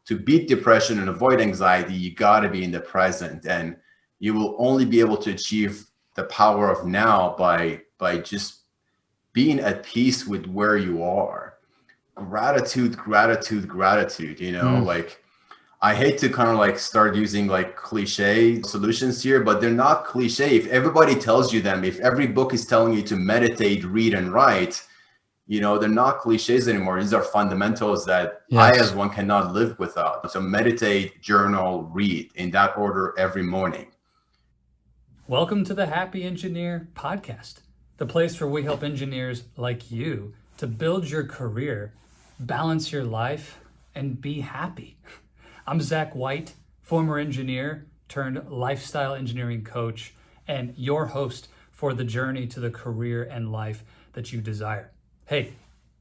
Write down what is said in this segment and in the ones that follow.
to beat depression and avoid anxiety, you got to be in the present, and you will only be able to achieve the power of now by just being at peace with where you are. Gratitude, gratitude, gratitude, like I hate to kind of like start using like cliche solutions here, but they're not cliche. If everybody tells you them, if every book is telling you to meditate, read, and write, they're not cliches anymore. These are fundamentals that I, as one, cannot live without. So meditate, journal, read in that order every morning. Welcome to the Happy Engineer podcast, the place where we help engineers like you to build your career, balance your life, and be happy. I'm Zach White, former engineer turned lifestyle engineering coach, and your host for the journey to the career and life that you desire. Hey,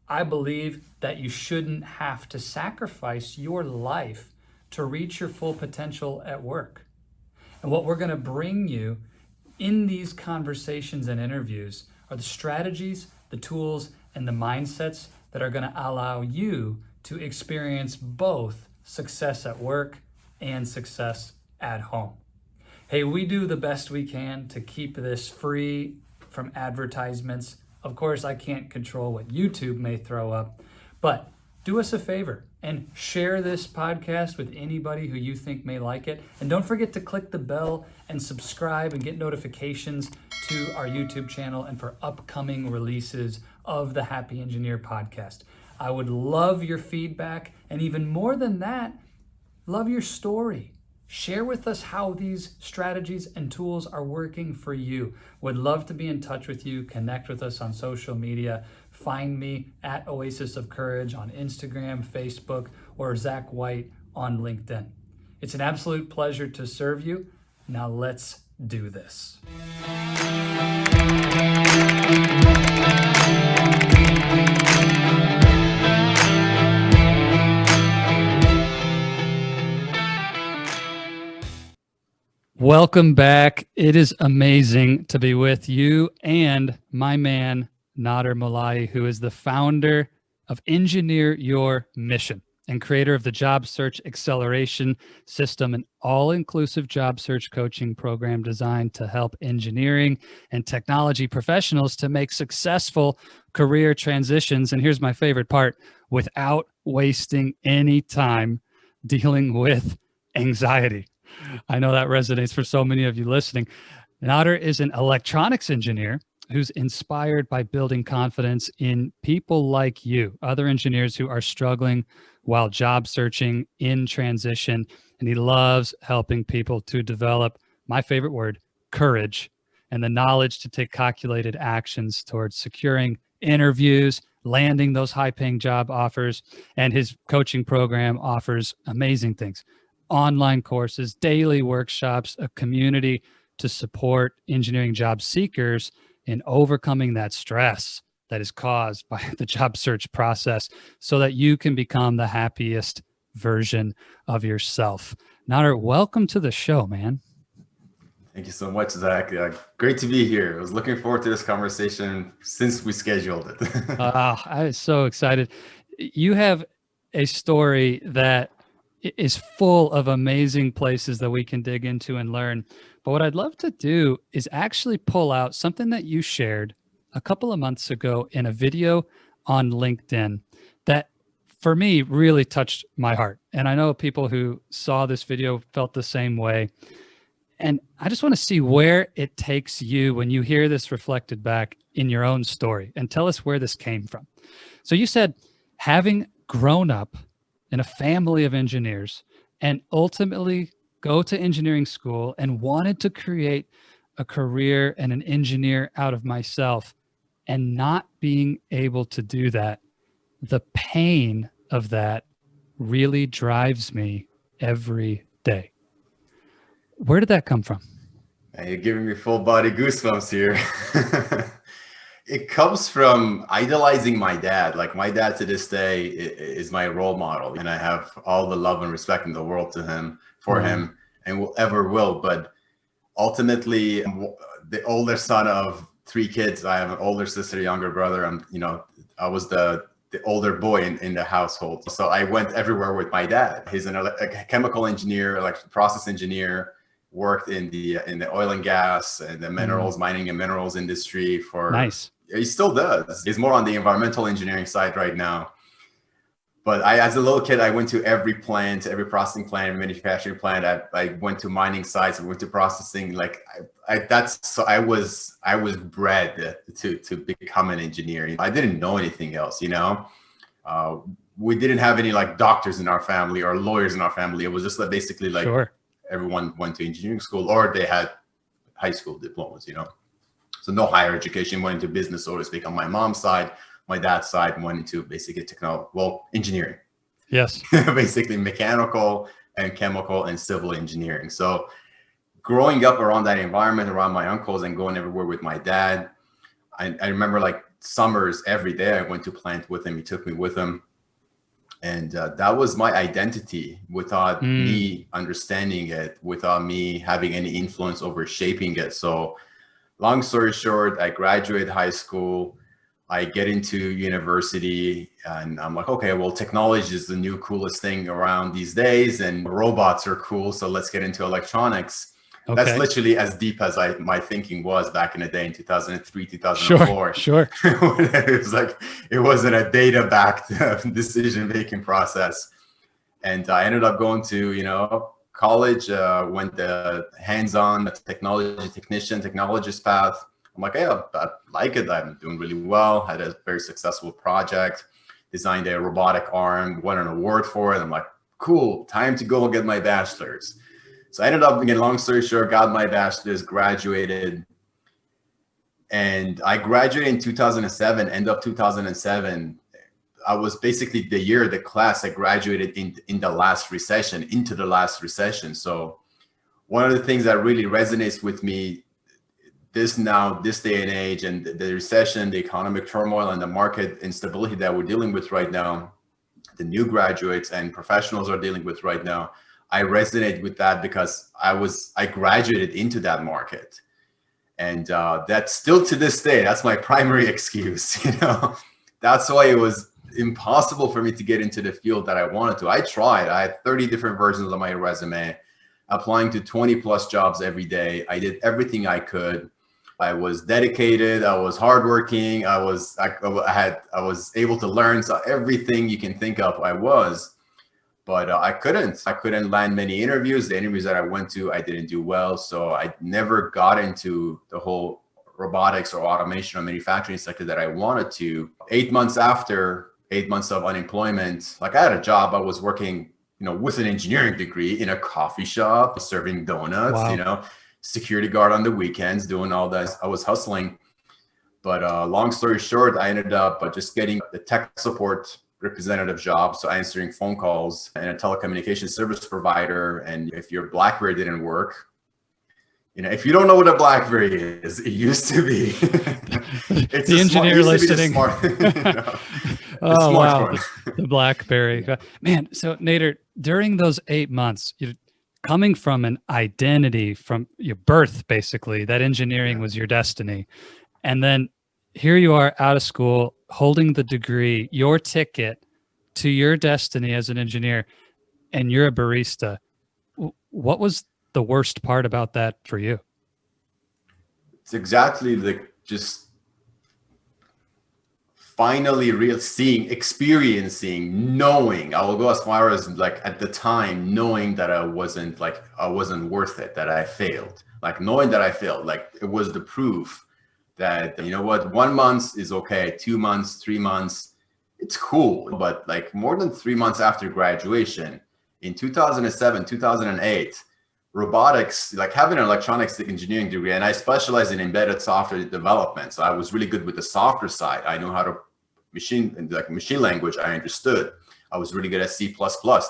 I believe that you shouldn't have to sacrifice your life to reach your full potential at work. And what we're going to bring you in these conversations and interviews are the strategies, the tools, and the mindsets that are going to allow you to experience both success at work and success at home. Hey, we do the best we can to keep this free from advertisements. Of course, I can't control what YouTube may throw up, but do us a favor and share this podcast with anybody who you think may like it. And don't forget to click the bell and subscribe and get notifications to our YouTube channel and for upcoming releases of the Happy Engineer podcast. I would love your feedback, and even more than that, love your story. Share with us how these strategies and tools are working for you. Would love to be in touch with you. Connect with us on social media. Find me at Oasis of Courage on Instagram, Facebook, or Zach White on LinkedIn. It's an absolute pleasure to serve you. Now let's do this. Welcome back. It is amazing to be with you and my man, Nader Mowlaee, who is the founder of Engineer Your Mission and creator of the Job Search Acceleration System, an all-inclusive job search coaching program designed to help engineering and technology professionals to make successful career transitions. And here's my favorite part, without wasting any time dealing with anxiety. I know that resonates for so many of you listening. Nader is an electronics engineer who's inspired by building confidence in people like you, other engineers who are struggling while job searching in transition. And he loves helping people to develop, my favorite word, courage, and the knowledge to take calculated actions towards securing interviews, landing those high-paying job offers. And his coaching program offers amazing things. Online courses, daily workshops, a community to support engineering job seekers in overcoming that stress that is caused by the job search process so that you can become the happiest version of yourself. Nader, welcome to the show, man. Thank you so much, Zach. Great to be here. I was looking forward to this conversation since we scheduled it. I was so excited. You have a story that is full of amazing places that we can dig into and learn. But what I'd love to do is actually pull out something that you shared a couple of months ago in a video on LinkedIn that for me really touched my heart. And I know people who saw this video felt the same way. And I just want to see where it takes you when you hear this reflected back in your own story, and tell us where this came from. So you said, having grown up in a family of engineers and ultimately go to engineering school and wanted to create a career and an engineer out of myself, and not being able to do that, the pain of that really drives me every day. Where did that come from? You're giving me full body goosebumps here. It comes from idolizing my dad. Like, my dad to this day is my role model, and I have all the love and respect in the world to him, for him, and will ever will. But ultimately, I'm the older son of three kids. I have an older sister, younger brother. I was the the older boy in the household. So I went everywhere with my dad. He's a chemical engineer, electric process engineer, worked in the oil and gas and the minerals, mining and minerals industry for, Nice. he still does. He's more on the environmental engineering side right now. But as a little kid, I went to every plant, every processing plant, every manufacturing plant. I went to mining sites, I went to processing. Like I was bred to become an engineer. I didn't know anything else, you know. We didn't have any like doctors in our family or lawyers in our family. It was just like basically like everyone went to engineering school or they had high school diplomas, you know. So no higher education, went into business, so to speak, on my mom's side. My dad's side went into basically engineering. Yes. Basically mechanical and chemical and civil engineering. So growing up around that environment, around my uncles and going everywhere with my dad, I remember like summers every day I went to plant with him. He took me with him. And that was my identity without me understanding it, without me having any influence over shaping it. So long story short, I graduated high school. I get into university and I'm like, okay, well, technology is the new coolest thing around these days and robots are cool. So let's get into electronics. Okay. That's literally as deep as my thinking was back in the day in 2003, 2004. Sure. It was like, it wasn't a data-backed decision-making process. And I ended up going to, you know, college, went the hands-on technology technician, technologist path. I'm like, hey, I like it. I'm doing really well. Had a very successful project, designed a robotic arm, won an award for it. I'm like, cool, time to go and get my bachelor's. So I ended up, again, long story short, got my bachelor's, graduated. And I graduated in 2007, end of 2007. I was basically the class that graduated in the last recession, into the last recession. So one of the things that really resonates with me this day and age, and the recession, the economic turmoil, and the market instability that we're dealing with right now, the new graduates and professionals are dealing with right now, I resonate with that because I graduated into that market. And that's still to this day, that's my primary excuse, you know. That's why it was impossible for me to get into the field that I wanted to. I tried. I had 30 different versions of my resume, applying to 20 plus jobs every day. I did everything I could. I was dedicated. I was hardworking. I was able to learn. So everything you can think of, I was, but I couldn't land many interviews. The interviews that I went to, I didn't do well. So I never got into the whole robotics or automation or manufacturing sector that I wanted to. 8 months after 8 months of unemployment, like I had a job. I was working, you know, with an engineering degree in a coffee shop, serving donuts, you know, security guard on the weekends, doing all that. I was hustling. But long story short, I ended up just getting the tech support representative job. So answering phone calls and a telecommunications service provider. And if your BlackBerry didn't work, you know, if you don't know what a BlackBerry is, it used to be. It's the engineer listening. Oh, wow. The BlackBerry. Yeah. Man, so Nader, during those 8 months, coming from an identity from your birth, basically, that engineering was your destiny. And then here you are out of school, holding the degree, your ticket to your destiny as an engineer, and you're a barista. What was the worst part about that for you? It's exactly just finally experiencing, knowing. I will go as far as like at the time, knowing that I wasn't worth it, that I failed. Like knowing that I failed, like it was the proof that, you know what, 1 month is okay, 2 months, 3 months, it's cool. But like more than 3 months after graduation in 2007, 2008, robotics, like having an electronics engineering degree, and I specialize in embedded software development. So I was really good with the software side. I know how to machine language, I understood. I was really good at C++.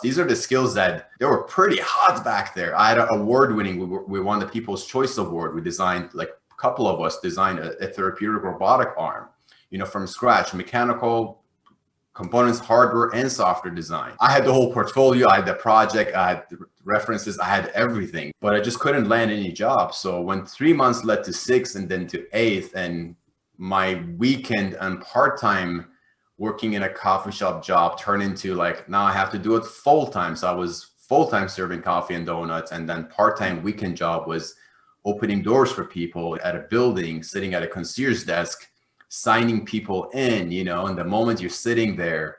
These are the skills that they were pretty hot back there. I had an award winning, we won the People's Choice Award. We designed, like a couple of us designed a therapeutic robotic arm, you know, from scratch, mechanical components, hardware and software design. I had the whole portfolio, I had the project, I had the references, I had everything, but I just couldn't land any job. So when 3 months led to 6 and then to 8, and my weekend and part-time working in a coffee shop job turned into like, now I have to do it full time. So I was full time serving coffee and donuts, and then part-time weekend job was opening doors for people at a building, sitting at a concierge desk, signing people in, and the moment you're sitting there,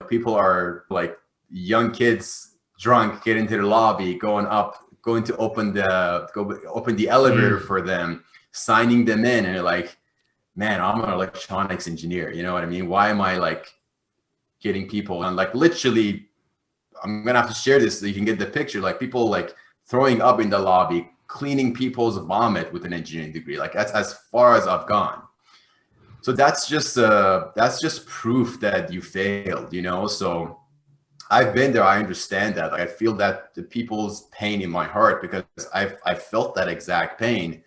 people are like young kids, drunk, get into the lobby, going to open the elevator for them, signing them in, and you're like, man, I'm an electronics engineer. You know what I mean? Why am I like getting people? And like literally, I'm gonna have to share this so you can get the picture. Like people like throwing up in the lobby, cleaning people's vomit with an engineering degree. Like that's as far as I've gone. So that's just proof that you failed. So I've been there. I understand that. Like, I feel that the people's pain in my heart because I felt that exact pain.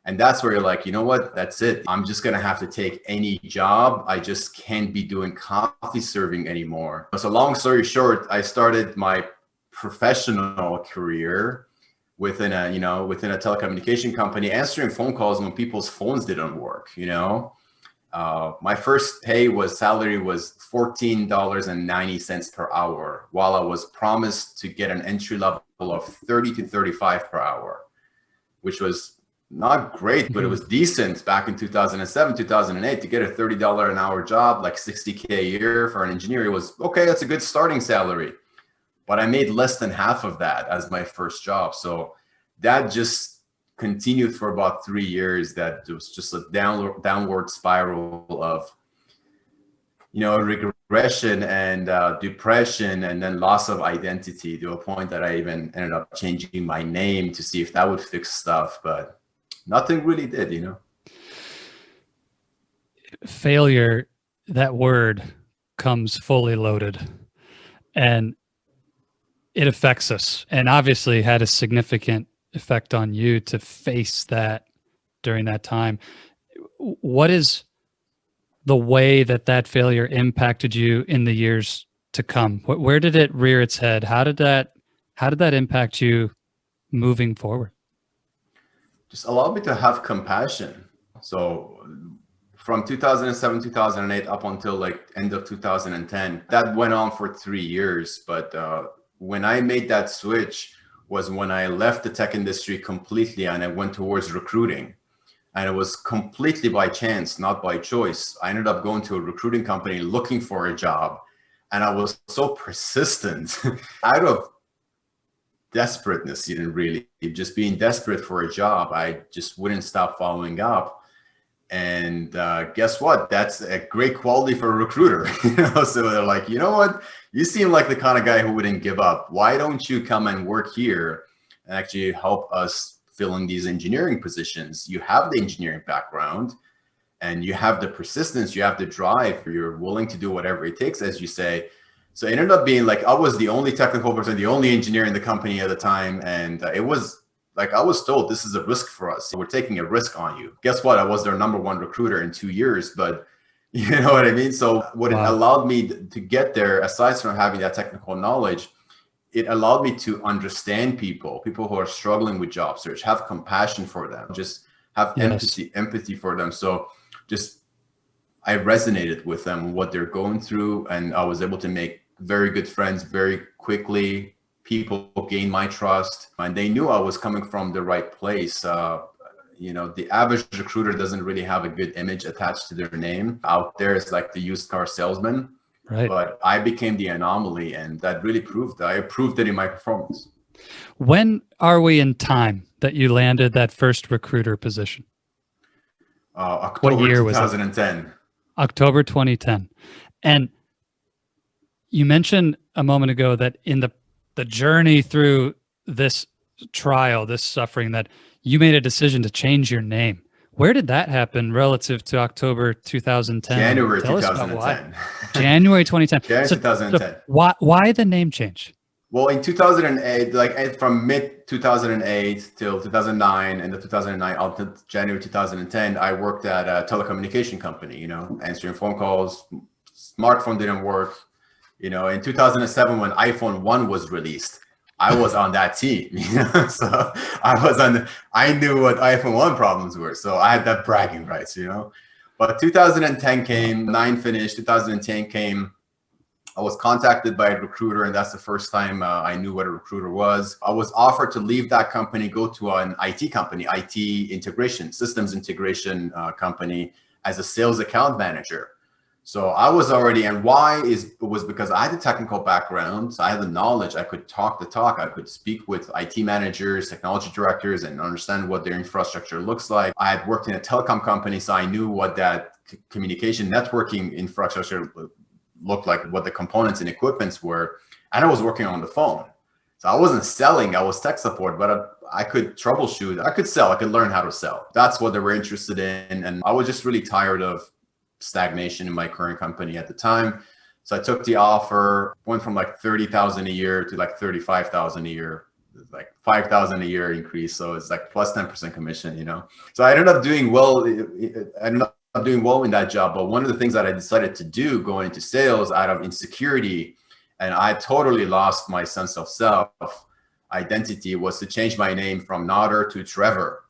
And that's where you're like, you know what? That's it. I'm just going to have to take any job. I just can't be doing coffee serving anymore. So long story short, I started my professional career within a telecommunication company, answering phone calls when people's phones didn't work. My first salary was $14.90 per hour, while I was promised to get an entry level of 30 to 35 per hour, which was not great, but it was decent back in 2007, 2008 to get a $30 an hour job, like $60K a year for an engineer. It was okay. That's a good starting salary, but I made less than half of that as my first job. So that just continued for about 3 years. That it was just a downward spiral of, regression and depression, and then loss of identity, to a point that I even ended up changing my name to see if that would fix stuff, but nothing really did. Failure, that word comes fully loaded, and it affects us, and obviously had a significant effect on you to face that during that time. What is the way that failure impacted you in the years to come? Where did it rear its head? How did that impact you moving forward? Just allowed me to have compassion. So from 2007, 2008 up until like end of 2010, that went on for 3 years. But when I made that switch was when I left the tech industry completely and I went towards recruiting. And it was completely by chance, not by choice. I ended up going to a recruiting company looking for a job. And I was so persistent out of desperateness, really just being desperate for a job. I just wouldn't stop following up. And guess what? That's a great quality for a recruiter. So they're like, you know what? You seem like the kind of guy who wouldn't give up. Why don't you come and work here and actually help us filling these engineering positions? You have the engineering background and you have the persistence, you have the drive, you're willing to do whatever it takes, as you say. So it ended up being like, I was the only technical person, the only engineer in the company at the time. And it was like, I was told, this is a risk for us. We're taking a risk on you. Guess what? I was their number one recruiter in 2 years, but you know what I mean? So what it allowed me to get there, aside from having that technical knowledge, it allowed me to understand people who are struggling with job search, have compassion for them, just have empathy for them. So just, I resonated with them, what they're going through, and I was able to make very good friends very quickly. People gained my trust, and they knew I was coming from the right place. The average recruiter doesn't really have a good image attached to their name. Out there, it's like the used car salesman. Right. But I became the anomaly, and that really I proved it in my performance. When are we in time that you landed that first recruiter position? October what year 2010. Was it? October 2010. And you mentioned a moment ago that in the journey through this trial, this suffering, that you made a decision to change your name. Where did that happen relative to October 2010? January 2010. January 2010. January 2010. So why the name change? Well, in 2008, like from mid 2008 till 2009, and the 2009 up to January 2010, I worked at a telecommunication company, answering phone calls. Smartphone didn't work. In 2007, when iPhone 1 was released, I was on that team, so I knew what iPhone 1 problems were. So I had that bragging rights, But 2010 came, 9 finished, 2010 came. I was contacted by a recruiter, and that's the first time I knew what a recruiter was. I was offered to leave that company, go to an IT company, IT integration, systems integration company as a sales account manager. So I was already, and why was because I had a technical background. So I had the knowledge. I could talk the talk. I could speak with IT managers, technology directors, and understand what their infrastructure looks like. I had worked in a telecom company, so I knew what that communication networking infrastructure looked like, what the components and equipments were. And I was working on the phone. So I wasn't selling, I was tech support, but I could troubleshoot. I could sell, I could learn how to sell. That's what they were interested in. And I was just really tired of stagnation in my current company at the time. So I took the offer, went from like 30,000 a year to like 35,000 a year, like 5,000 a year increase. So it's like plus 10% commission, you know? So I ended up doing well. I ended up doing well in that job. But one of the things that I decided to do going into sales out of insecurity, and I totally lost my sense of self identity, was to change my name from Nader to Trevor.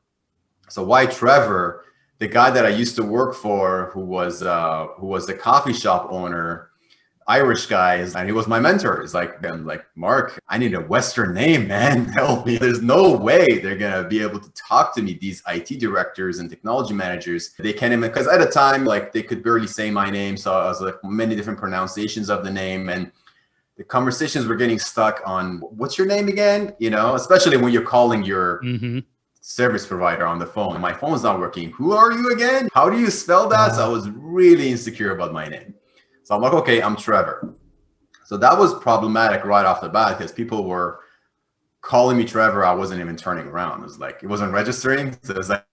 So why Trevor? The guy that I used to work for, who was the coffee shop owner, Irish guy, and he was my mentor. He's like, I'm like, Mark, I need a Western name, man. Help me. There's no way they're gonna be able to talk to me. These IT directors and technology managers, they can't even, because at the time, like, they could barely say my name. So I was like many different pronunciations of the name, and the conversations were getting stuck on what's your name again? You know, especially when you're calling your service provider on the phone. My phone's not working. Who are you again? How do you spell that? So I was really insecure about my name. So I'm like, okay, I'm Trevor. So that was problematic right off the bat because people were calling me Trevor. I wasn't even turning around. It was like, it wasn't registering. So it was like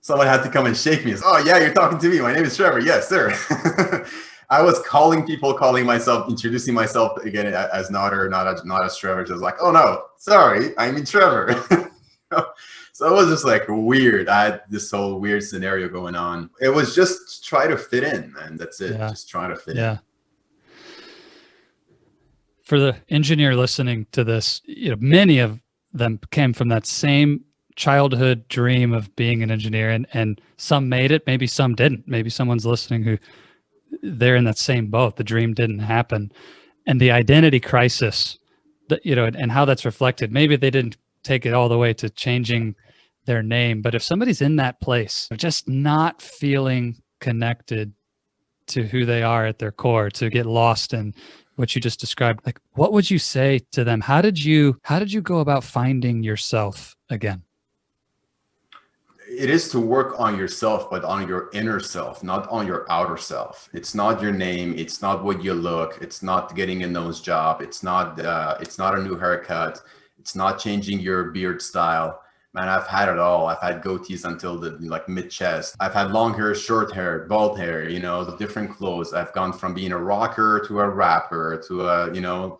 someone had to come and shake me. It's, oh yeah, you're talking to me. My name is Trevor. Yes, sir. I was calling people, calling myself, introducing myself again as Nader, not as Trevor. Just like, oh no, sorry, I mean Trevor. So it was just like weird. I had this whole weird scenario going on. It was just try to fit in, and that's it. Yeah. Just trying to fit in. For the engineer listening to this, you know, many of them came from that same childhood dream of being an engineer, and some made it, maybe some didn't. Maybe someone's listening who they're in that same boat. The dream didn't happen, and the identity crisis, that, you know, and how that's reflected. Maybe they didn't take it all the way to changing their name, but if somebody's in that place, just not feeling connected to who they are at their core, to get lost in what you just described, like, what would you say to them? How did you go about finding yourself again? It is to work on yourself, but on your inner self, not on your outer self. It's not your name. It's not what you look. It's not getting a nose job. It's not a new haircut. It's not changing your beard style. Man, I've had it all. I've had goatees until the like mid chest. I've had long hair, short hair, bald hair, you know, the different clothes. I've gone from being a rocker to a rapper to a, you know,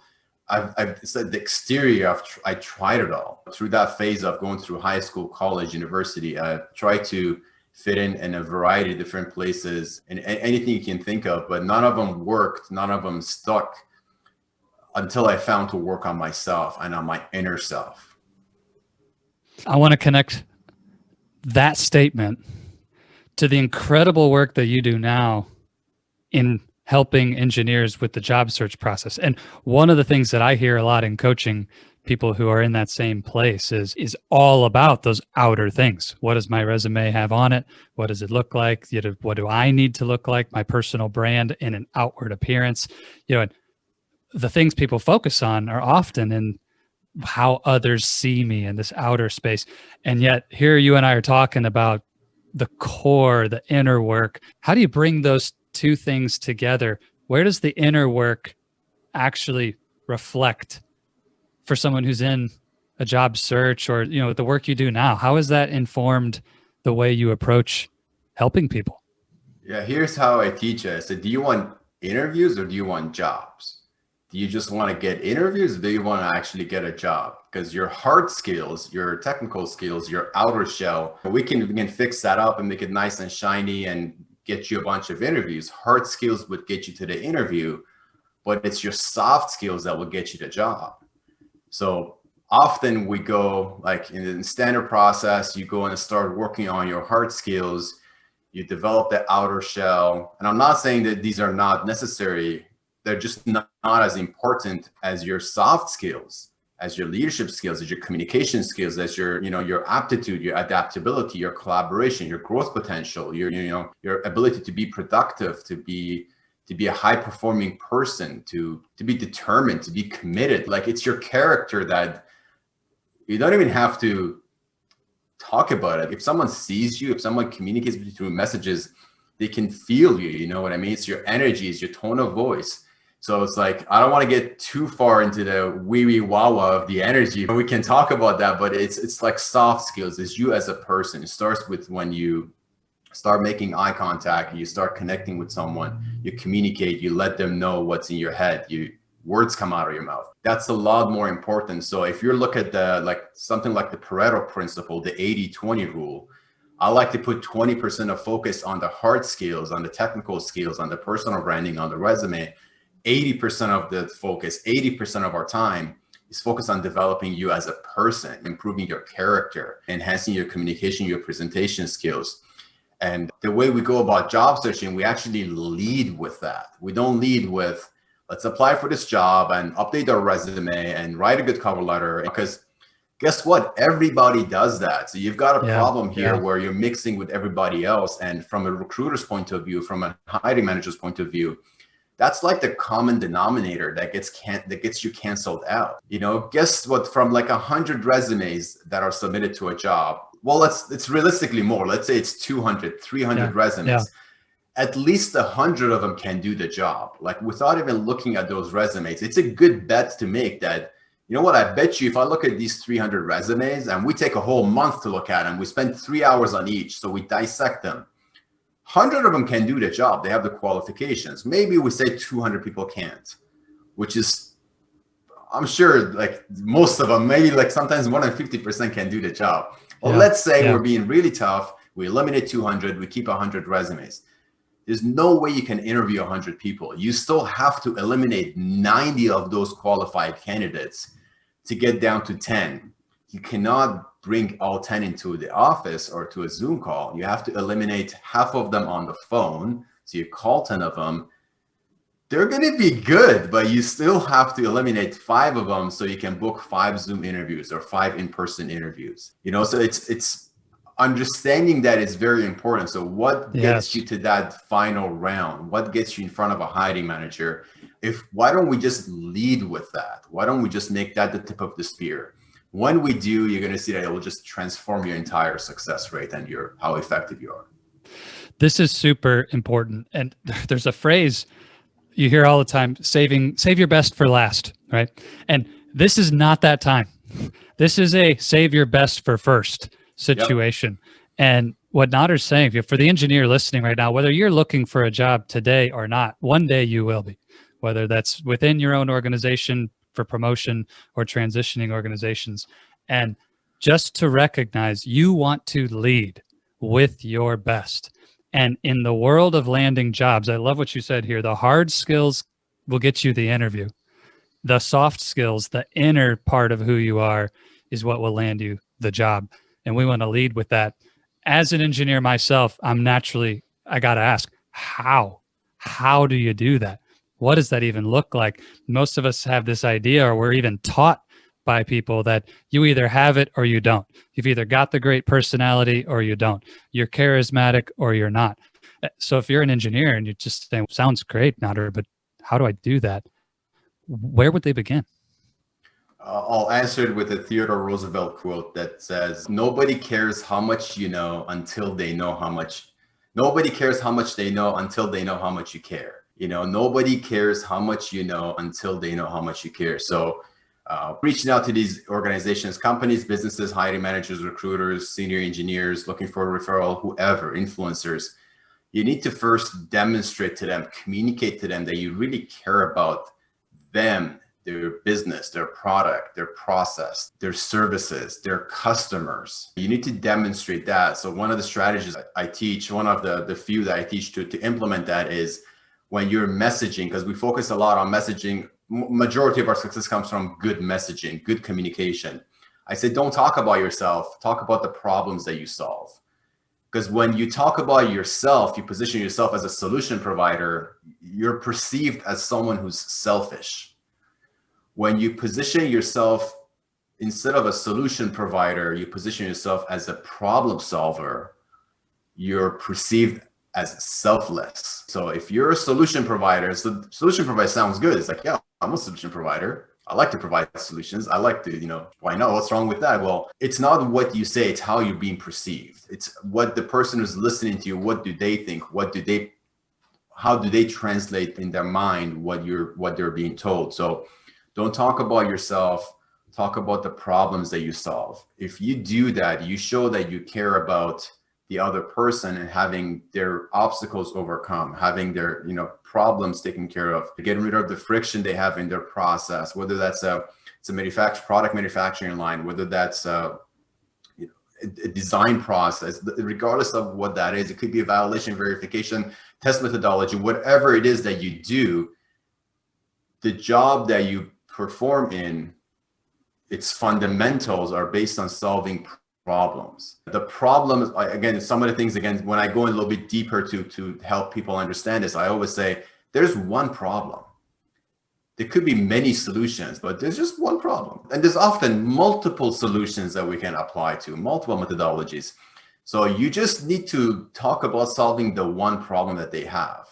I've said the exterior, I tried it all. Through that phase of going through high school, college, university, I tried to fit in a variety of different places and anything you can think of, but none of them worked. None of them stuck until I found to work on myself and on my inner self. I want to connect that statement to the incredible work that you do now in helping engineers with the job search process. And one of the things that I hear a lot in coaching people who are in that same place is all about those outer things. What does my resume have on it? What does it look like? You know, what do I need to look like? My personal brand in an outward appearance. You know, the things people focus on are often in how others see me in this outer space. And yet here you and I are talking about the core, the inner work. How do you bring those two things together? Where does the inner work actually reflect for someone who's in a job search, or, you know, the work you do now? How has that informed the way you approach helping people? Yeah, here's how I teach it. I said, do you want interviews or do you want jobs? Do you just want to get interviews, or do you want to actually get a job? Because your hard skills, your technical skills, your outer shell, we can fix that up and make it nice and shiny and get you a bunch of interviews. Hard skills would get you to the interview, but it's your soft skills that will get you the job. So often we go, like in the standard process, you go and start working on your hard skills. you develop the outer shell. And I'm not saying that these are not necessary. They're just not as important as your soft skills, as your leadership skills, as your communication skills, as your, your aptitude, your adaptability, your collaboration, your growth potential, your ability to be productive, to be a high performing person, to be determined, to be committed. Like, it's your character that you don't even have to talk about it. If someone sees you, if someone communicates with you through messages, they can feel you. You know what I mean? It's your energy, it's your tone of voice. So it's like, I don't want to get too far into the wee wah of the energy. We can talk about that, but it's like soft skills. It's you as a person. It starts with when you start making eye contact, you start connecting with someone, you communicate, you let them know what's in your head, words come out of your mouth. That's a lot more important. So if you look at something like the Pareto principle, the 80-20 rule, I like to put 20% of focus on the hard skills, on the technical skills, on the personal branding, on the resume. 80% of the focus, 80% of our time is focused on developing you as a person, improving your character, enhancing your communication, your presentation skills. And the way we go about job searching, we actually lead with that. We don't lead with, let's apply for this job and update our resume and write a good cover letter. Because guess what? Everybody does that. So you've got a problem here where you're mixing with everybody else. And from a recruiter's point of view, from a hiring manager's point of view, that's like the common denominator that gets you canceled out. Guess what? From like 100 resumes that are submitted to a job, well, it's realistically more. Let's say it's 200, 300 resumes. Yeah. At least 100 of them can do the job. Like, without even looking at those resumes, it's a good bet to make that, you know what, I bet you if I look at these 300 resumes and we take a whole month to look at them, we spend 3 hours on each, so we dissect them. 100 of them can do the job. They have the qualifications. Maybe we say 200 people can't, which is, I'm sure, like most of them, maybe like sometimes more than 50% can do the job. Well, let's say we're being really tough. We eliminate 200. We keep 100 resumes. There's no way you can interview 100 people. You still have to eliminate 90 of those qualified candidates to get down to 10. You cannot bring all 10 into the office or to a Zoom call. You have to eliminate half of them on the phone. So you call 10 of them. They're going to be good, but you still have to eliminate 5 of them so you can book 5 Zoom interviews or 5 in-person interviews. So it's understanding that is very important. So what gets you to that final round? What gets you in front of a hiring manager? Why don't we just lead with that? Why don't we just make that the tip of the spear? When we do, you're going to see that it will just transform your entire success rate and how effective you are. This is super important. And there's a phrase you hear all the time, save your best for last, right? And this is not that time. This is a save your best for first situation. Yep. And what Nader's saying, for the engineer listening right now, whether you're looking for a job today or not, one day you will be, whether that's within your own organization for promotion or transitioning organizations. And just to recognize you want to lead with your best. And in the world of landing jobs, I love what you said here. The hard skills will get you the interview. The soft skills, the inner part of who you are, is what will land you the job. And we want to lead with that. As an engineer myself, I got to ask, how? How do you do that? What does that even look like? Most of us have this idea, or we're even taught by people that you either have it or you don't. You've either got the great personality or you don't. You're charismatic or you're not. So if you're an engineer and you're just saying, sounds great, Nader, but how do I do that? Where would they begin? I'll answer it with a Theodore Roosevelt quote that says, nobody cares how much you know until they know how much. Nobody cares how much they know until they know how much you care. Nobody cares how much you know until they know how much you care. So reaching out to these organizations, companies, businesses, hiring managers, recruiters, senior engineers, looking for a referral, whoever, influencers, you need to first demonstrate to them, communicate to them that you really care about them, their business, their product, their process, their services, their customers. You need to demonstrate that. So one of the strategies I teach, one of the few that I teach to implement that is when you're messaging, because we focus a lot on messaging. Majority of our success comes from good messaging, good communication. I say, don't talk about yourself, talk about the problems that you solve. Because when you talk about yourself, you position yourself as a solution provider, you're perceived as someone who's selfish. When you position yourself, instead of a solution provider, you position yourself as a problem solver, you're perceived as selfless. So if you're a solution provider, so solution provider sounds good. It's like, yeah, I'm a solution provider. I like to provide solutions. I like to, why not? What's wrong with that? Well, it's not what you say, it's how you're being perceived. It's what the person who's listening to you, what do they think? How do they translate in their mind what they're being told? So don't talk about yourself, talk about the problems that you solve. If you do that, you show that you care about the other person and having their obstacles overcome, having their problems taken care of, getting rid of the friction they have in their process, whether that's it's a product manufacturing line, whether that's a design process, regardless of what that is. It could be a validation, verification, test methodology, whatever it is that you do, the job that you perform in, its fundamentals are based on solving problems. The problem is, again, some of the things, when I go in a little bit deeper to help people understand this, I always say there's one problem. There could be many solutions, but there's just one problem. And there's often multiple solutions that we can apply to, multiple methodologies. So you just need to talk about solving the one problem that they have,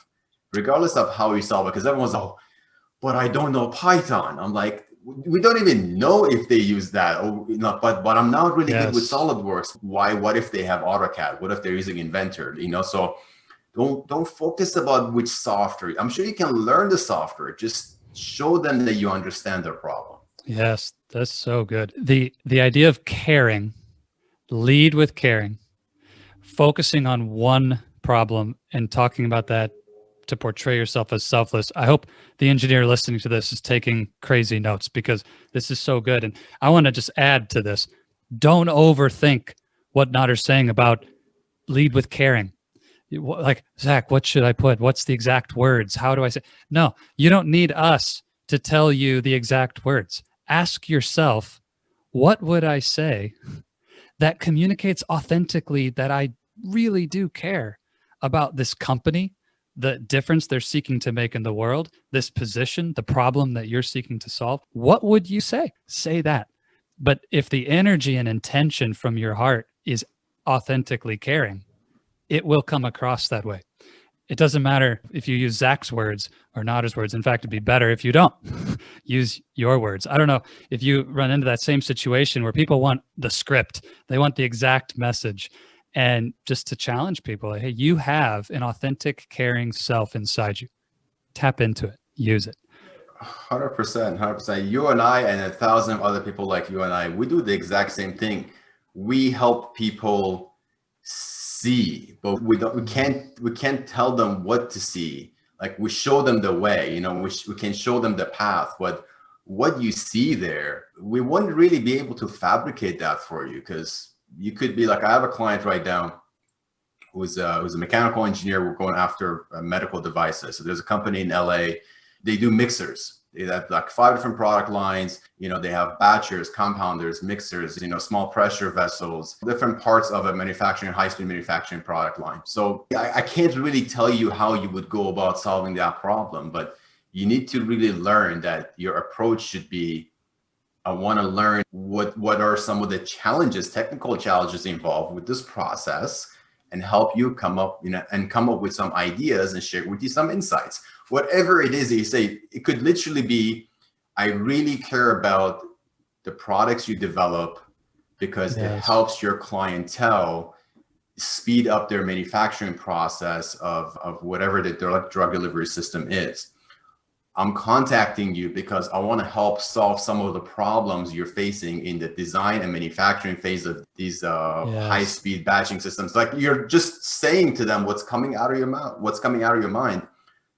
regardless of how you solve it. Because everyone's, oh, but I don't know Python. I'm like, we don't even know if they use that, but I'm not really good with SolidWorks. Why? What if they have AutoCAD? What if they're using Inventor? So don't focus about which software. I'm sure you can learn the software. Just show them that you understand their problem. Yes, that's so good. The idea of caring, lead with caring, focusing on one problem and talking about that to portray yourself as selfless. I hope the engineer listening to this is taking crazy notes, because this is so good. And I want to just add to this. Don't overthink what Nader's saying about lead with caring. Like, Zach, what should I put? What's the exact words? How do I say? No, you don't need us to tell you the exact words. Ask yourself, what would I say that communicates authentically that I really do care about this company, the difference they're seeking to make in the world, this position, the problem that you're seeking to solve? What would you say? Say that. But if the energy and intention from your heart is authentically caring, it will come across that way. It doesn't matter if you use Zach's words or Nader's words. In fact, it'd be better if you don't use your words. I don't know if you run into that same situation where people want the script, they want the exact message. And just to challenge people, like, hey, you have an authentic, caring self inside you. Tap into it. Use it. 100%. You and I and 1,000 other people like you and I, we do the exact same thing. We help people see, but we can't tell them what to see. Like, we show them the way. We can show them the path. But what you see there, we wouldn't really be able to fabricate that for you, because you could be like, I have a client right now who's a mechanical engineer. We're going after medical devices. So there's a company in LA. They do mixers. They have like 5 different product lines. They have batchers, compounders, mixers, small pressure vessels, different parts of a high-speed manufacturing product line. So I can't really tell you how you would go about solving that problem, but you need to really learn that your approach should be, I want to learn what are some of the technical challenges involved with this process, and help you come up with some ideas and share with you some insights. Whatever it is that you say, it could literally be, I really care about the products you develop because it helps your clientele speed up their manufacturing process of whatever their drug delivery system is. I'm contacting you because I want to help solve some of the problems you're facing in the design and manufacturing phase of these high-speed batching systems. Like, you're just saying to them what's coming out of your mouth, what's coming out of your mind.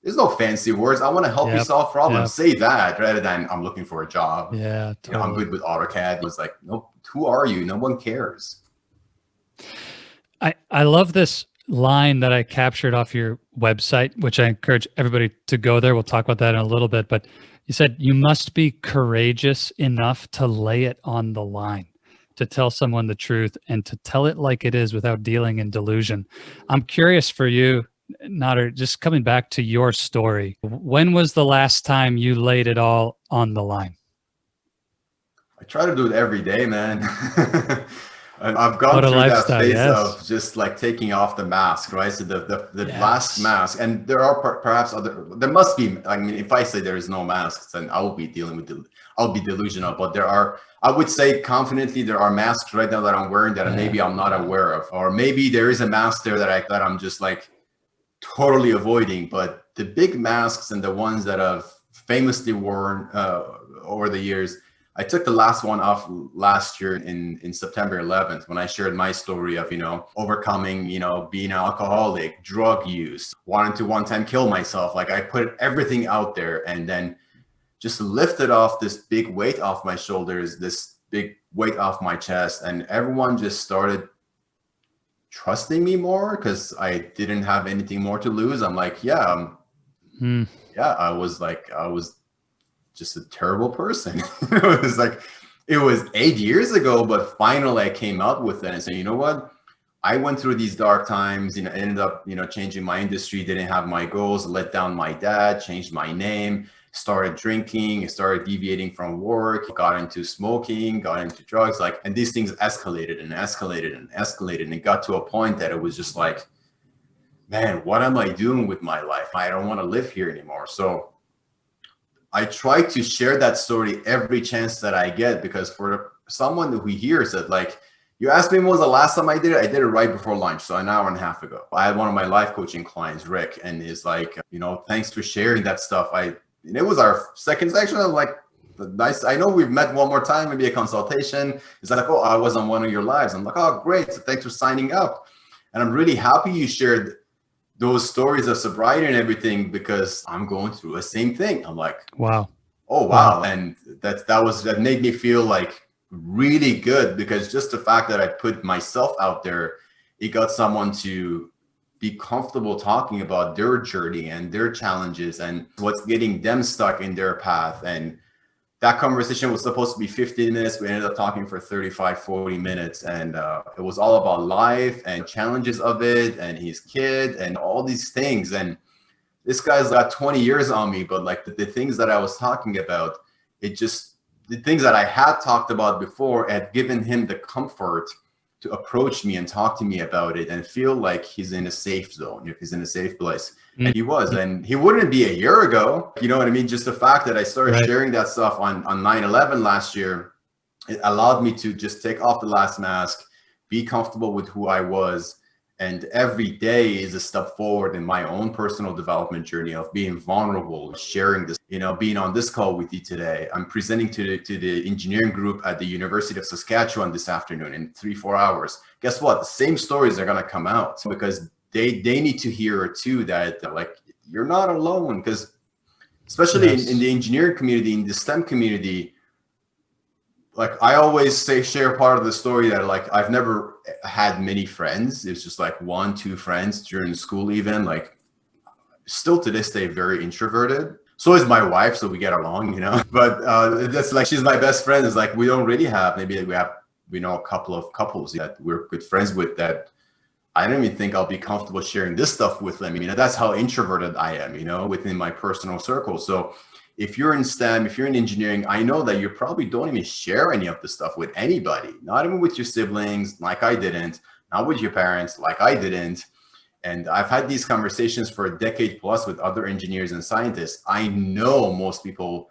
There's no fancy words. I want to help you solve problems. Say that rather than I'm looking for a job. Yeah, totally. I'm good with AutoCAD. It's like, nope, who are you? No one cares. I love this line that I captured off your website, which I encourage everybody to go there. We'll talk about that in a little bit, but you said you must be courageous enough to lay it on the line. to tell someone the truth and to tell it like it is without dealing in delusion. I'm curious for you, Nader, just coming back to your story. When was the last time you laid it all on the line? I try to do it every day, man. And I've gone What a through that lifestyle, phase yes. of just like taking off the mask, right? So the last Yes. mask, and there are perhaps other, there must be, I mean, if I say there is no masks, then I will be dealing with, I'll be delusional. But there are, I would say confidently, there are masks right now that I'm wearing that maybe I'm not aware of, or maybe there is a mask there that I'm just like totally avoiding. But the big masks and the ones that I've famously worn over the years, I took the last one off last year in September 11th when I shared my story of, overcoming, being an alcoholic, drug use, wanting to one time kill myself. Like I put everything out there and then just lifted off this big weight off my shoulders, this big weight off my chest. And everyone just started trusting me more because I didn't have anything more to lose. I'm like, yeah, yeah, I was just a terrible person. It was 8 years ago, but finally I came out with it and said, you know what? I went through these dark times, ended up, changing my industry, didn't have my goals, let down my dad, changed my name, started drinking, started deviating from work, got into smoking, got into drugs, and these things escalated and escalated and escalated. And it got to a point that it was just like, man, what am I doing with my life? I don't want to live here anymore. So I try to share that story every chance that I get, because for someone who hears it, like you asked me when was the last time I did it, I did it right before lunch, so an hour and a half ago. I had one of my life coaching clients, Rick, and he's like, thanks for sharing that stuff. It was our second section. I'm like, nice. I know we've met one more time, maybe a consultation. It's like, oh, I was on one of your lives. I'm like, oh, great. So thanks for signing up. And I'm really happy you shared those stories of sobriety and everything, because I'm going through the same thing. I'm like, wow. Oh, wow. And that made me feel like really good, because just the fact that I put myself out there, it got someone to be comfortable talking about their journey and their challenges and what's getting them stuck in their path. And that conversation was supposed to be 15 minutes. We ended up talking for 35, 40 minutes. And it was all about life and challenges of it and his kid and all these things. And this guy's got 20 years on me, but like the things that I was talking about, the things that I had talked about before had given him the comfort to approach me and talk to me about it and feel like he's in a safe zone, if he's in a safe place. And he was, and he wouldn't be a year ago. You know what I mean? Just the fact that I started sharing that stuff on 9/11 last year, it allowed me to just take off the last mask, be comfortable with who I was. And every day is a step forward in my own personal development journey of being vulnerable, sharing this, being on this call with you today. I'm presenting to the engineering group at the University of Saskatchewan this afternoon in 3-4 hours. Guess what? The same stories are going to come out, because they need to hear it too, that like, you're not alone. Because especially in the engineering community, in the STEM community, like I always share part of the story that like I've never had many friends. It's just like 1-2 friends during school, even like still to this day, very introverted. So is my wife, so we get along, but that's like, she's my best friend. It's like, we don't really have, maybe we know a couple of couples that we're good friends with that I don't even think I'll be comfortable sharing this stuff with them. That's how introverted I am, within my personal circle. So if you're in STEM, if you're in engineering, I know that you probably don't even share any of the stuff with anybody, not even with your siblings, like I didn't, not with your parents, like I didn't. And I've had these conversations for a decade plus with other engineers and scientists. I know most people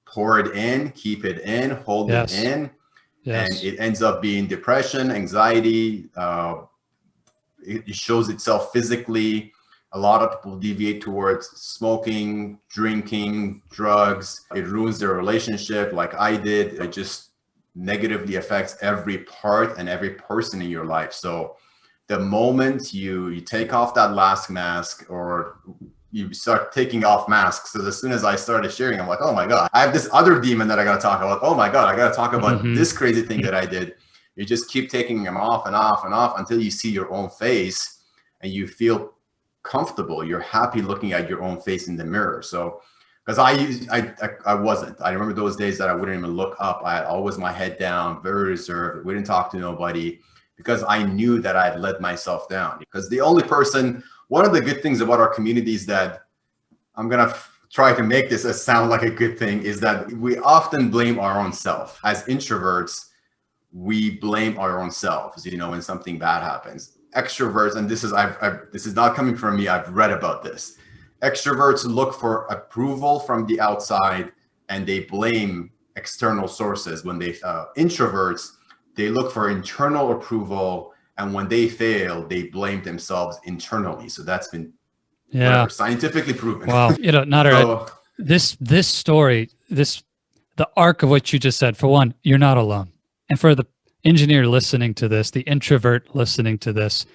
pour it in, keep it in, hold it in, and it ends up being depression, anxiety. It shows itself physically. A lot of people deviate towards smoking, drinking, drugs. It ruins their relationship like I did. It just negatively affects every part and every person in your life. So the moment you take off that last mask, or you start taking off masks. So as soon as I started sharing, I'm like, oh my God, I have this other demon that I got to talk about. Oh my God, I got to talk about this crazy thing that I did. You just keep taking them off and off and off until you see your own face and you feel comfortable. You're happy looking at your own face in the mirror. So because I wasn't. I remember those days that I wouldn't even look up. I had always my head down, very reserved. We didn't talk to nobody because I knew that I had let myself down. Because the only person, one of the good things about our community is that I'm gonna try to make this sound like a good thing, is that we often blame our own self. As introverts, we blame our own selves, you know, when something bad happens. Extroverts, and this is not coming from me, I've read about this. Extroverts look for approval from the outside and they blame external sources. When they introverts, they look for internal approval, and when they fail, they blame themselves internally. So that's been scientifically proven. Wow. You know, Nader, this story, the arc of what you just said, for one, you're not alone. And for the engineer listening to this, the introvert listening to this,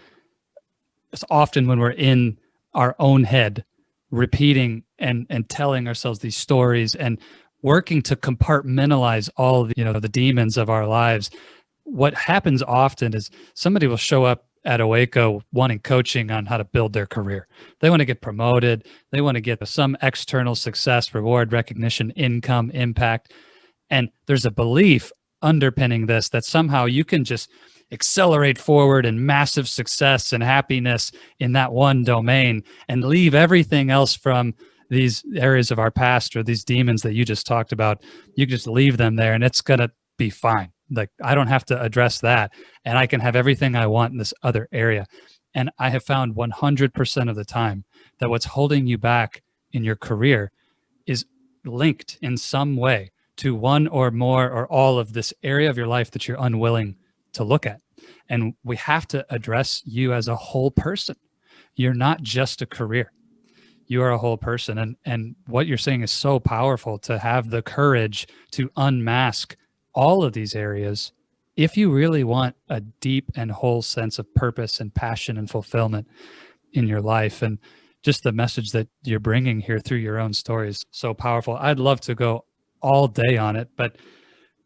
it's often when we're in our own head, repeating and telling ourselves these stories and working to compartmentalize all the, you know, the demons of our lives. What happens often is somebody will show up at Owaco wanting coaching on how to build their career. They want to get promoted. They want to get some external success, reward, recognition, income, impact. And there's a belief underpinning this that somehow you can just accelerate forward in massive success and happiness in that one domain and leave everything else from these areas of our past or these demons that you just talked about. You just leave them there and it's going to be fine. Like, I don't have to address that, and I can have everything I want in this other area. And I have found 100% of the time that what's holding you back in your career is linked in some way to one or more or all of this area of your life that you're unwilling to look at. And we have to address you as a whole person. You're not just a career. You are a whole person. And what you're saying is so powerful, to have the courage to unmask all of these areas if you really want a deep and whole sense of purpose and passion and fulfillment in your life. And just the message that you're bringing here through your own stories, so powerful. I'd love to go all day on it, but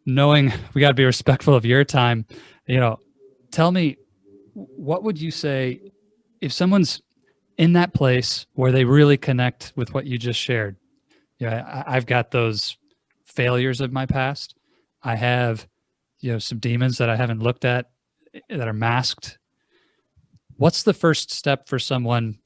knowing we got to be respectful of your time, you know, tell me, what would you say if someone's in that place where they really connect with what you just shared? Yeah, I've got those failures of my past. I have, you know, some demons that I haven't looked at that are masked. What's the first step for someone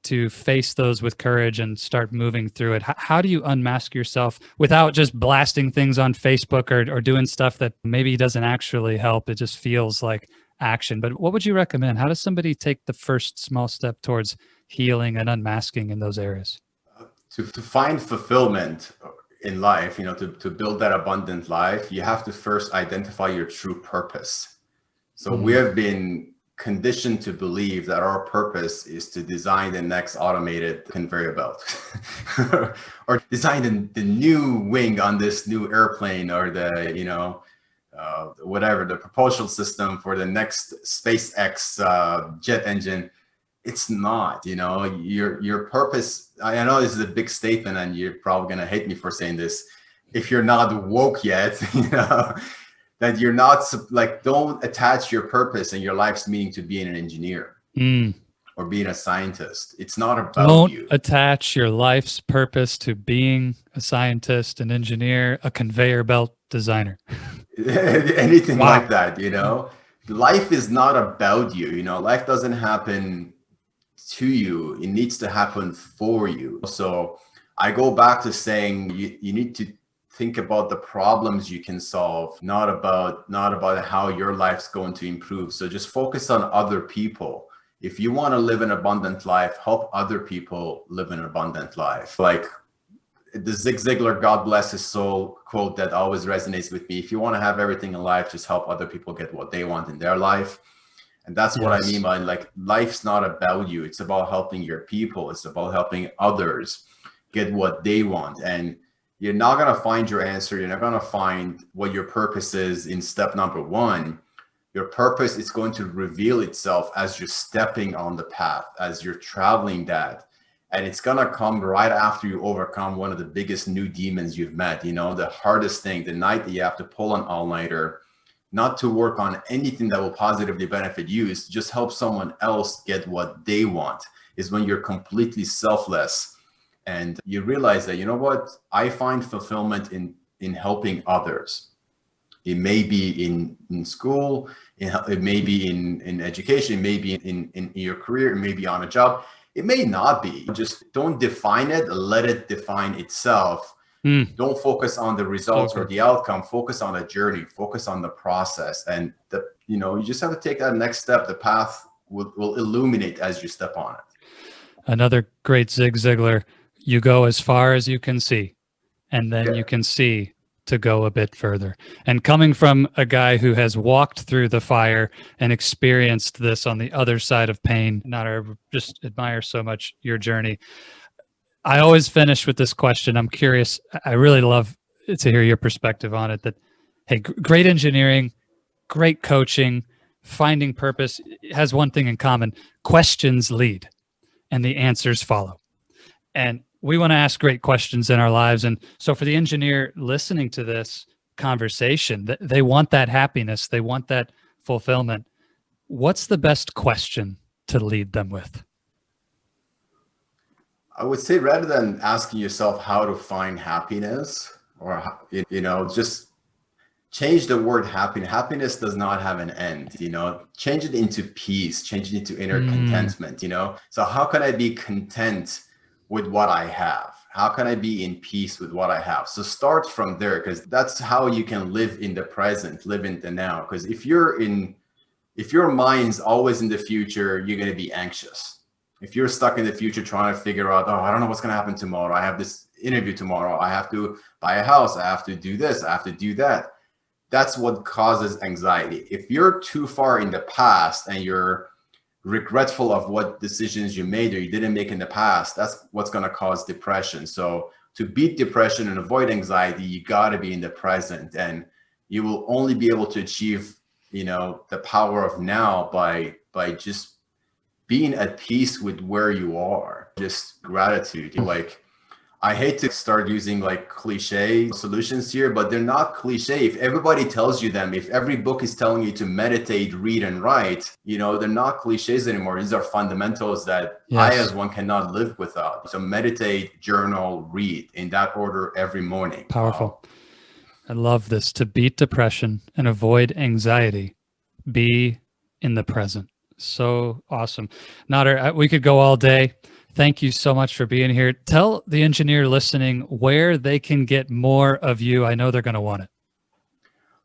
to face those with courage and start moving through it? How do you unmask yourself without just blasting things on Facebook or doing stuff that maybe doesn't actually help? It just feels like action. But what would you recommend? How does somebody take the first small step towards healing and unmasking in those areas? To find fulfillment in life, you know, to build that abundant life, you have to first identify your true purpose. So we have been conditioned to believe that our purpose is to design the next automated conveyor belt or design the new wing on this new airplane, or the, you know, whatever, the propulsion system for the next SpaceX jet engine. It's not, you know, your purpose. I know this is a big statement and you're probably going to hate me for saying this. If you're not woke yet, you know, that you're not, like, don't attach your purpose and your life's meaning to being an engineer or being a scientist. It's not about you. Don't attach your life's purpose to being a scientist, an engineer, a conveyor belt designer. Anything like that, you know. Life is not about you, you know. Life doesn't happen to you, it needs to happen for you. So I go back to saying you need to think about the problems you can solve, not about how your life's going to improve. So just focus on other people. If you want to live an abundant life, help other people live an abundant life. Like the Zig Ziglar, God bless his soul, quote that always resonates with me. If you want to have everything in life, just help other people get what they want in their life. And that's what I mean by, like, life's not about you. It's about helping your people. It's about helping others get what they want. And you're not going to find your answer. You're not going to find what your purpose is in step number one. Your purpose is going to reveal itself as you're stepping on the path, as you're traveling that. And it's going to come right after you overcome one of the biggest new demons you've met. You know, the hardest thing, the night that you have to pull an all-nighter, not to work on anything that will positively benefit you, is to just help someone else get what they want, is when you're completely selfless And you realize that, you know what, I find fulfillment in helping others. It may be in school, it may be in education, it may be in your career, it may be on a job. It may not be. Just don't define it, let it define itself. Don't focus on the results or the outcome, focus on the journey, focus on the process. And you just have to take that next step. The path will illuminate as you step on it. Another great Zig Ziglar, you go as far as you can see, and then you can see to go a bit further. And coming from a guy who has walked through the fire and experienced this on the other side of pain, Nader, just admire so much your journey. I always finish with this question. I'm curious. I really love to hear your perspective on it. That, hey, great engineering, great coaching, finding purpose has one thing in common: questions lead, and the answers follow. And we want to ask great questions in our lives. And so, for the engineer listening to this conversation, they want that happiness, they want that fulfillment. What's the best question to lead them with? I would say, rather than asking yourself how to find happiness, or just change the word happiness. Happiness does not have an end. Change it into peace, change it into inner contentment. So how can I be content with what I have? How can I be in peace with what I have? So start from there, because that's how you can live in the present, live in the now. Because if your mind's always in the future, you're going to be anxious. If you're stuck in the future trying to figure out, I don't know what's going to happen tomorrow. I have this interview tomorrow. I have to buy a house. I have to do this. I have to do that. That's what causes anxiety. If you're too far in the past and you're regretful of what decisions you made or you didn't make in the past, that's what's going to cause depression. So to beat depression and avoid anxiety, you got to be in the present, and you will only be able to achieve, the power of now by just being at peace with where you are. Just gratitude. I hate to start using cliche solutions here, but they're not cliche. If everybody tells you them, if every book is telling you to meditate, read, and write, they're not cliches anymore. These are fundamentals that I, as one, cannot live without. So meditate, journal, read, in that order every morning. Powerful. Wow. I love this. To beat depression and avoid anxiety, be in the present. So awesome. Nader, we could go all day. Thank you so much for being here. Tell the engineer listening where they can get more of you. I know they're going to want it.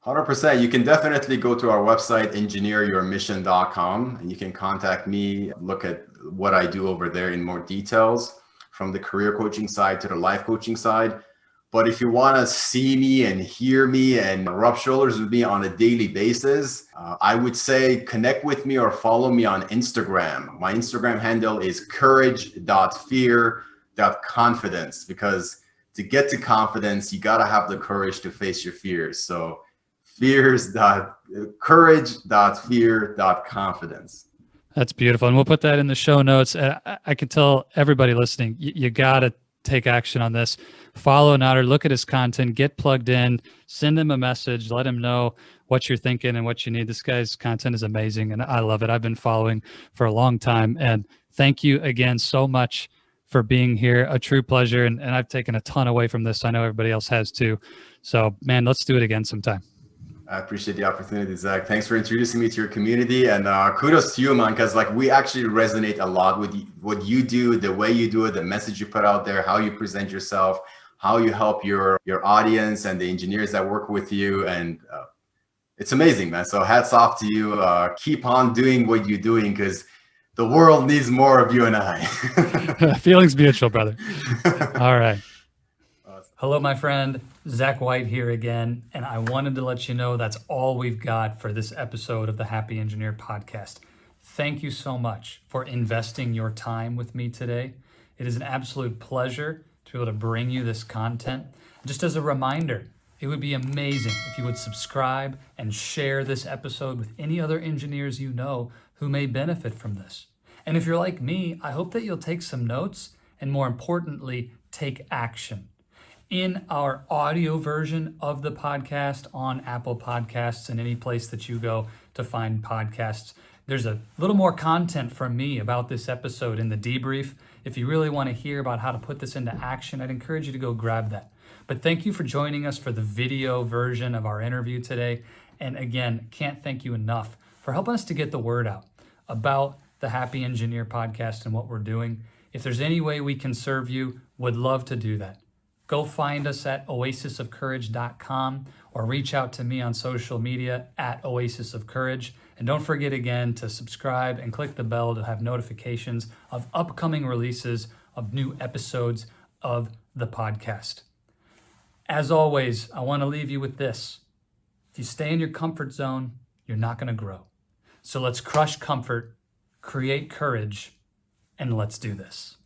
100%. You can definitely go to our website, engineeryourmission.com, and you can contact me, look at what I do over there in more details, from the career coaching side to the life coaching side. But if you want to see me and hear me and rub shoulders with me on a daily basis, I would say connect with me or follow me on Instagram. My Instagram handle is courage.fear.confidence, because to get to confidence, you got to have the courage to face your fears. So courage.fear.confidence. That's beautiful. And we'll put that in the show notes. I can tell everybody listening, you got to take action on this. Follow Nader, look at his content, get plugged in, send him a message, let him know what you're thinking and what you need. This guy's content is amazing, and I love it. I've been following for a long time. And thank you again so much for being here. A true pleasure. And I've taken a ton away from this. I know everybody else has too. So, man, let's do it again sometime. I appreciate the opportunity, Zach. Thanks for introducing me to your community, and kudos to you, man, because we actually resonate a lot with what you do, the way you do it, the message you put out there, how you present yourself, how you help your audience and the engineers that work with you. And it's amazing, man. So hats off to you. Keep on doing what you're doing, because the world needs more of you and I. Feelings mutual, brother. All right. Hello, my friend. Zach White here again, and I wanted to let you know that's all we've got for this episode of the Happy Engineer podcast. Thank you so much for investing your time with me today. It is an absolute pleasure to be able to bring you this content. Just as a reminder, it would be amazing if you would subscribe and share this episode with any other engineers you know who may benefit from this. And if you're like me, I hope that you'll take some notes and, more importantly, take action. In our audio version of the podcast on Apple Podcasts and any place that you go to find podcasts, there's a little more content from me about this episode in the debrief. If you really want to hear about how to put this into action, I'd encourage you to go grab that. But thank you for joining us for the video version of our interview today. And again, can't thank you enough for helping us to get the word out about the Happy Engineer podcast and what we're doing. If there's any way we can serve you, would love to do that. Go find us at oasisofcourage.com or reach out to me on social media at Oasis of Courage. And don't forget again to subscribe and click the bell to have notifications of upcoming releases of new episodes of the podcast. As always, I want to leave you with this. If you stay in your comfort zone, you're not going to grow. So let's crush comfort, create courage, and let's do this.